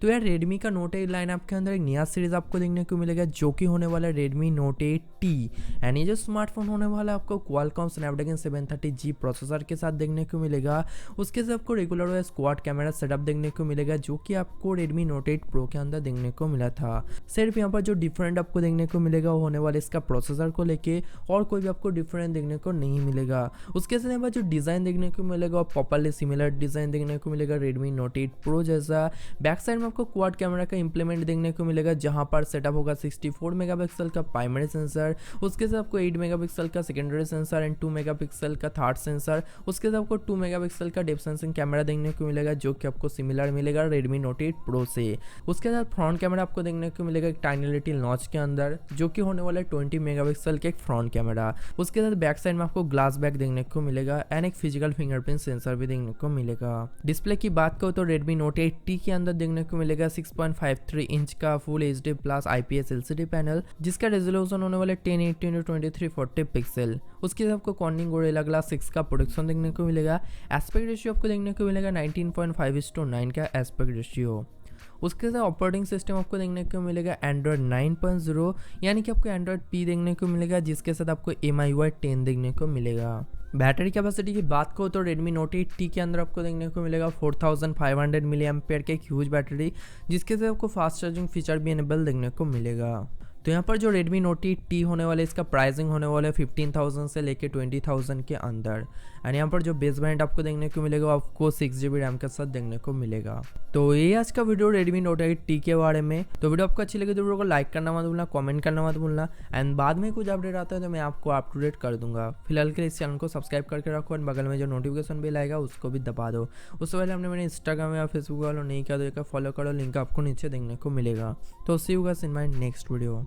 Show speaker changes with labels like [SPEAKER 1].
[SPEAKER 1] तो यार रेडमी का नोट 8 लाइनअप के अंदर एक नया सीरीज़ आपको देखने को मिलेगा जो कि होने वाला है रेडमी नोट 8T। एंड ये जो स्मार्टफोन होने वाला है आपको क्वालकॉम स्नैपड्रैगन 730G प्रोसेसर के साथ देखने को मिलेगा। उसके साथ आपको रेगुलर वाला स्क्वाड कैमरा सेटअप देखने को मिलेगा जो कि आपको रेडमी नोट 8 प्रो के अंदर देखने को मिला था। सिर्फ यहाँ पर जो डिफरेंट आपको देखने को मिलेगा वो होने वाले इसका प्रोसेसर को लेके, और कोई भी आपको डिफरेंट देखने को नहीं मिलेगा। उसके साथ यहाँ पर जो डिज़ाइन देखने को मिलेगा और प्रॉपर्ली सिमिलर डिज़ाइन देखने को मिलेगा रेडमी नोट 8 प्रो जैसा। बैक साइड में आपको क्वाड कैमरा का इंप्लीमेंट देखने को मिलेगा जहां पर सेटअप होगा 64 मेगापिक्सल का प्राइमरी सेंसर। उसके साथ आपको 8 मेगापिक्सल का सेकेंडरी सेंसर एंड 2 मेगापिक्सल का थर्ड सेंसर। उसके साथ आपको 2 मेगापिक्सल का डेप्थ सेंसिंग कैमरा देखने को मिलेगा जो कि आपको सिमिलर मिलेगा रेडमी नोट 8 प्रो से। उसके साथ फ्रंट कैमरा आपको देखने को मिलेगा एक टाइनी लिटिल नॉच के अंदर जो कि होने वाला है 20 मेगापिक्सल का एक फ्रंट कैमरा। उसके साथ बैक साइड में आपको ग्लास बैक देखने को मिलेगा एंड एक फिजिकल फिंगरप्रिंट सेंसर भी देखने को मिलेगा। डिस्प्ले की बात करो तो रेडमी नोट 8T के अंदर देखने को मिलेगा 6.53 इंच का full HD plus IPS LCD panel जिसका रेजोल्यूशन होने वाला 1080x2340 पिक्सल। उसके साथ आपको कॉर्निंग गोरिल्ला ग्लास 6 का प्रोडक्शन देखने को मिलेगा। एस्पेक्ट रेशियो आपको देखने को मिलेगा 19.5:9 का एस्पेक्ट रेशियो। उसके साथ ऑपरेटिंग सिस्टम आपको देखने को मिलेगा एंड्रॉयड 9.0 यानी कि आपको एंड्रॉयड P देखने को मिलेगा जिसके साथ आपको MIUI 10 देखने को मिलेगा। बैटरी कैपेसिटी की बात करो तो रेडमी नोट 8T के अंदर आपको देखने को मिलेगा 4500 मिली एम्पेयर का एक ह्यूज बैटरी जिसके साथ आपको फास्ट चार्जिंग फीचर भी इनेबल देखने को मिलेगा। तो यहाँ पर जो रेडमी नोट 8T होने वाला है इसका प्राइसिंग होने वाला है 15,000 से लेके 20,000 के अंदर। एंड यहाँ पर जो बेस वेरिएंट आपको देखने को मिलेगा आपको 6GB रैम के साथ देखने को मिलेगा। तो ये आज का वीडियो रेडमी नोट 8T के बारे में। तो वीडियो आपको अच्छी लगी तो वीडियो को लाइक करना मत भूलना, कमेंट करना मत भूलना एंड बाद में कुछ अपडेट आता है तो मैं आपको अप टू डेट कर दूंगा। फिलहाल के लिए इस चैनल को सब्सक्राइब करके रखो एंड बगल में जो नोटिफिकेशन बिल आएगा उसको भी दबा दो। उससे पहले हमने मेरे इंस्टाग्राम या फेसबुक वालों नहीं किया तो फॉलो करो, लिंक आपको नीचे देखने को मिलेगा। तो see you guys in my next video.